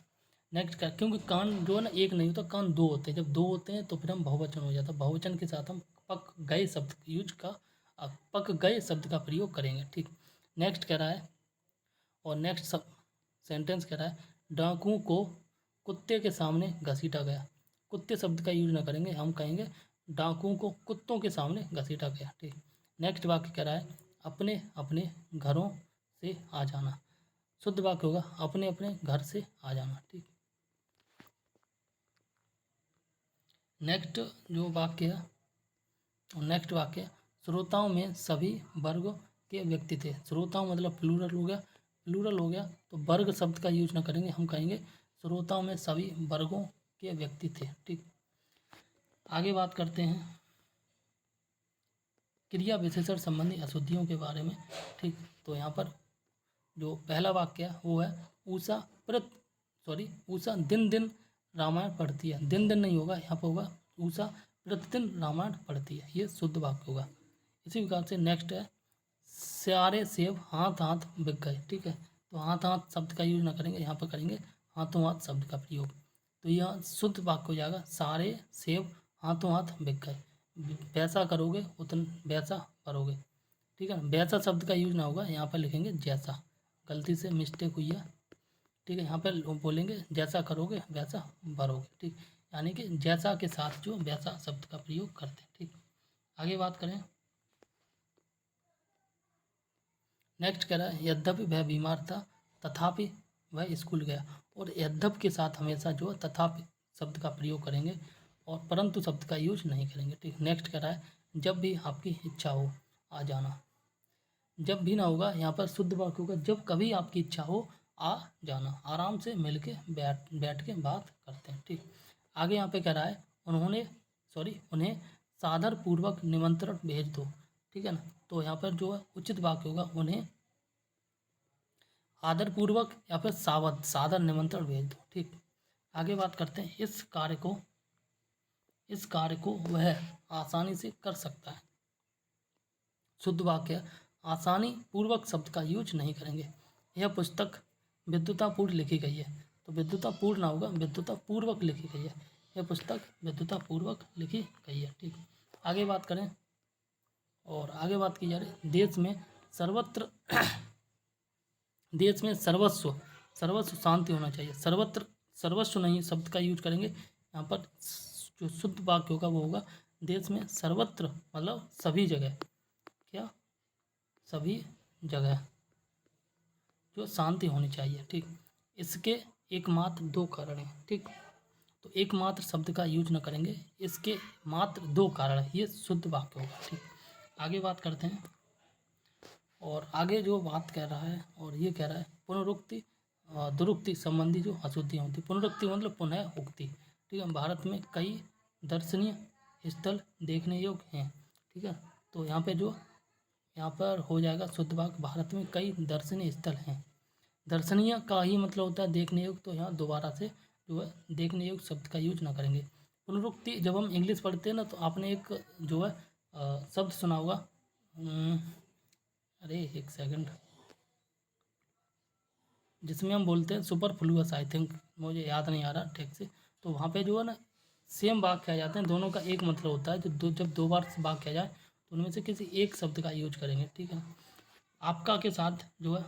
नेक्स्ट का, क्योंकि कान जो है ना एक नहीं होता, कान दो होते हैं, जब दो होते हैं तो फिर हम बहुवचन हो जाता है। बहुवचन के साथ हम पक गए शब्द यूज का पक गए शब्द का प्रयोग करेंगे। ठीक, नेक्स्ट कह रहा है, और नेक्स्ट सब सेंटेंस कह रहा है डाकुओं को कुत्ते के सामने घसीटा गया। कुत्ते शब्द का यूज ना करेंगे, हम कहेंगे डाकुओं को कुत्तों के सामने घसीटा गया। ठीक, नेक्स्ट वाक्य कह रहा है अपने अपने घरों से आ जाना। शुद्ध वाक्य होगा अपने अपने घर से आ जाना। ठीक, नेक्स्ट जो वाक्य है, नेक्स्ट वाक्य, श्रोताओं में सभी वर्गों के व्यक्ति थे। श्रोताओं मतलब प्लूरल हो गया, प्लूरल हो गया तो वर्ग शब्द का यूज ना करेंगे, हम कहेंगे श्रोताओं में सभी वर्गों के व्यक्ति थे। ठीक, आगे बात करते हैं क्रिया विशेषण संबंधी अशुद्धियों के बारे में। ठीक, तो यहाँ पर जो पहला वाक्य है वो है उषा दिन दिन रामायण पढ़ती है। दिन दिन नहीं होगा, यहाँ पर होगा उषा प्रतिदिन रामायण पढ़ती है, ये शुद्ध वाक्य होगा। इसी प्रकार से नेक्स्ट है सारे सेब हाथ हाथ बिक गए। ठीक है, तो हाथ हाथ शब्द का यूज ना करेंगे, यहाँ पर करेंगे हाथों हाथ शब्द का प्रयोग। तो यह शुद्ध वाक्य हो जाएगा सारे सेब हाथों हाथ बिक गए। वैसा करोगे उतना वैसा भरोगे। ठीक है, वैसा शब्द का यूज ना होगा, यहाँ पर लिखेंगे जैसा, गलती से मिस्टेक हुई है। ठीक है, यहाँ पर बोलेंगे जैसा करोगे वैसा भरोगे। ठीक, यानी कि जैसा के साथ जो वैसा शब्द का प्रयोग करते हैं। ठीक, आगे बात करें, नेक्स्ट कह रहा है यद्यपि वह बीमार था तथापि वह स्कूल गया। और यद्यप के साथ हमेशा जो तथापि शब्द का प्रयोग करेंगे और परंतु शब्द का यूज नहीं करेंगे। ठीक, नेक्स्ट कह रहा है जब भी आपकी इच्छा हो आ जाना। जब भी ना होगा, यहाँ पर शुद्ध वाक्य होगा जब कभी आपकी इच्छा हो आ जाना, आराम से मिल के बैठ के बात करते हैं। ठीक, आगे यहाँ पे कह रहा है उन्हें सादरपूर्वक निमंत्रण भेज दो, ठीक है ना। तो यहाँ पर जो है उचित वाक्य होगा, उन्हें आदरपूर्वक या फिर सादर निमंत्रण भेज दो, ठीक। आगे बात करते हैं, इस कार्य को वह आसानी से कर सकता है। शुद्ध वाक्य, आसानी पूर्वक शब्द का यूज नहीं करेंगे। यह पुस्तक विद्वतापूर्ण लिखी गई है, तो विद्वतापूर्ण ना होगा, विद्वतापूर्वक लिखी गई है। यह पुस्तक विद्वतापूर्वक लिखी गई है, ठीक। आगे बात करें, और आगे बात की जा रही, देश में सर्वस्व शांति होना चाहिए। सर्वत्र सर्वस्व नहीं शब्द का यूज करेंगे। यहाँ पर जो शुद्ध वाक्य होगा वो होगा, देश में सर्वत्र मतलब सभी जगह, क्या, सभी जगह जो शांति होनी चाहिए, ठीक। इसके एकमात्र दो कारण हैं, ठीक। तो एकमात्र शब्द का यूज न करेंगे, इसके मात्र दो कारण है, ये शुद्ध वाक्य होगा, ठीक। आगे बात करते हैं, और आगे जो बात कह रहा है, और ये कह रहा है पुनरुक्ति दुरुक्ति संबंधी जो अशुद्धियाँ होती, पुनरुक्ति मतलब पुनः उक्ति, ठीक है। भारत में कई दर्शनीय स्थल देखने योग्य हैं, ठीक है। तो यहाँ पर हो जाएगा शुद्ध वाक्य, भारत में कई दर्शनीय स्थल हैं। दर्शनीय का ही मतलब होता है देखने योग्य, तो यहाँ दोबारा से जो है देखने योग्य शब्द का यूज ना करेंगे। पुनरुक्ति जब हम इंग्लिश पढ़ते हैं ना, तो आपने एक जो है शब्द सुना होगा, अरे एक सेकंड, जिसमें हम बोलते हैं सुपरफ्लुअस, आई थिंक, मुझे याद नहीं आ रहा ठीक से। तो वहाँ पे जो है ना सेम वाक्य आ जाते हैं, दोनों का एक मतलब होता है। जब दो बार वाक्य आ जाए तो उनमें से किसी एक शब्द का यूज करेंगे, ठीक है। आपका के साथ जो है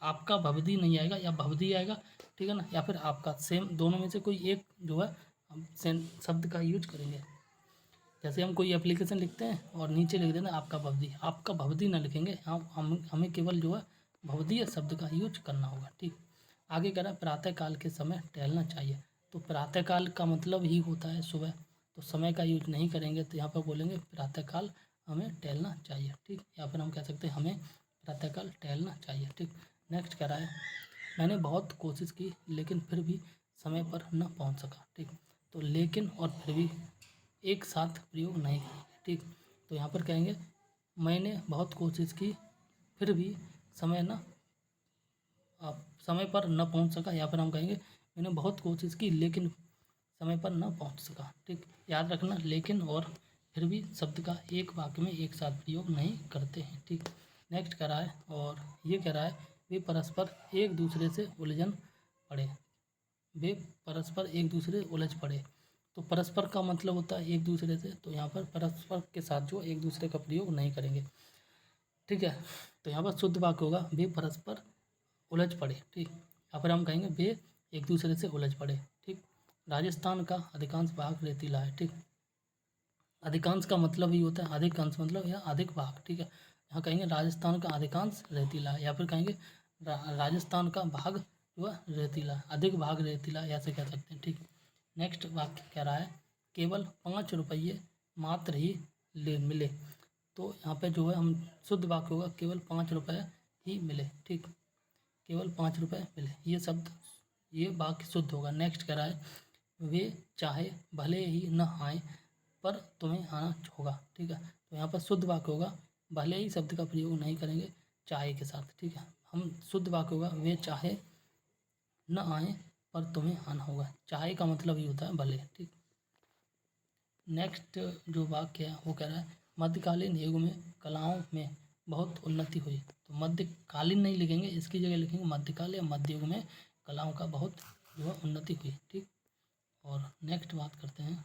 आपका भवदी नहीं आएगा, या भवदी आएगा, ठीक है ना, या फिर आपका, सेम दोनों में से कोई एक जो है हम शब्द का यूज करेंगे। जैसे हम कोई एप्लीकेशन लिखते हैं और नीचे लिख देना आपका भवदी ना लिखेंगे, हमें केवल जो है भवदीय शब्द का यूज करना होगा, ठीक। आगे कह रहा है प्रातःकाल के समय टहलना चाहिए। तो प्रातःकाल का मतलब ही होता है सुबह, तो समय का यूज नहीं करेंगे, तो यहाँ पर बोलेंगे प्रातःकाल हमें टहलना चाहिए, ठीक। या फिर हम कह सकते हैं हमें प्रातःकाल टहलना चाहिए, ठीक। नेक्स्ट कह रहा है मैंने बहुत कोशिश की लेकिन फिर भी समय पर न पहुँच सका, ठीक। तो लेकिन और फिर भी एक साथ प्रयोग नहीं करेंगे, ठीक। तो यहाँ पर कहेंगे मैंने बहुत कोशिश की फिर भी समय पर न पहुँच सका, या फिर हम कहेंगे मैंने बहुत कोशिश की लेकिन समय पर न पहुँच सका, ठीक। याद रखना, लेकिन और फिर भी शब्द का एक वाक्य में एक साथ प्रयोग नहीं करते हैं, ठीक। नेक्स्ट कह रहा है, और ये कह रहा है वे परस्पर एक दूसरे से उलझ पड़े। तो परस्पर का मतलब होता है एक दूसरे से, तो यहाँ पर परस्पर के साथ जो एक दूसरे का प्रयोग नहीं करेंगे, ठीक है। तो यहाँ पर शुद्ध वाक्य होगा वे परस्पर उलझ पड़े, ठीक। या फिर हम कहेंगे वे एक दूसरे से उलझ पड़े, ठीक। राजस्थान का अधिकांश भाग रेतीला है, ठीक। अधिकांश का मतलब ही होता है अधिकांश मतलब या अधिक भाग, ठीक है। यहाँ कहेंगे राजस्थान का अधिकांश रेतीला है, या फिर कहेंगे राजस्थान का भाग जो है रेतीला, अधिक भाग रेतीला, ऐसे कह सकते हैं, ठीक। नेक्स्ट वाक्य कह रहा है केवल 5 रुपये मात्र ही मिले। तो यहाँ पे जो है हम शुद्ध वाक्य होगा केवल 5 रुपये ही मिले, ठीक। केवल 5 रुपये मिले, ये वाक्य शुद्ध होगा। नेक्स्ट कह रहा है वे चाहे भले ही न आए पर तुम्हें आना होगा, ठीक है। तो यहाँ पर शुद्ध वाक्य होगा भले ही शब्द का प्रयोग नहीं करेंगे चाहे के साथ, ठीक है। हम शुद्ध वाक्य होगा वे चाहे न आए पर तुम्हें आना होगा। चाहे का मतलब ही होता है भले, ठीक। नेक्स्ट जो वाक्य है वो कह रहा है मध्यकालीन युग में कलाओं में बहुत उन्नति हुई। तो मध्यकालीन नहीं लिखेंगे, इसकी जगह लिखेंगे मध्यकाल या मध्य युग में कलाओं का बहुत जो है उन्नति हुई, ठीक। और नेक्स्ट बात करते हैं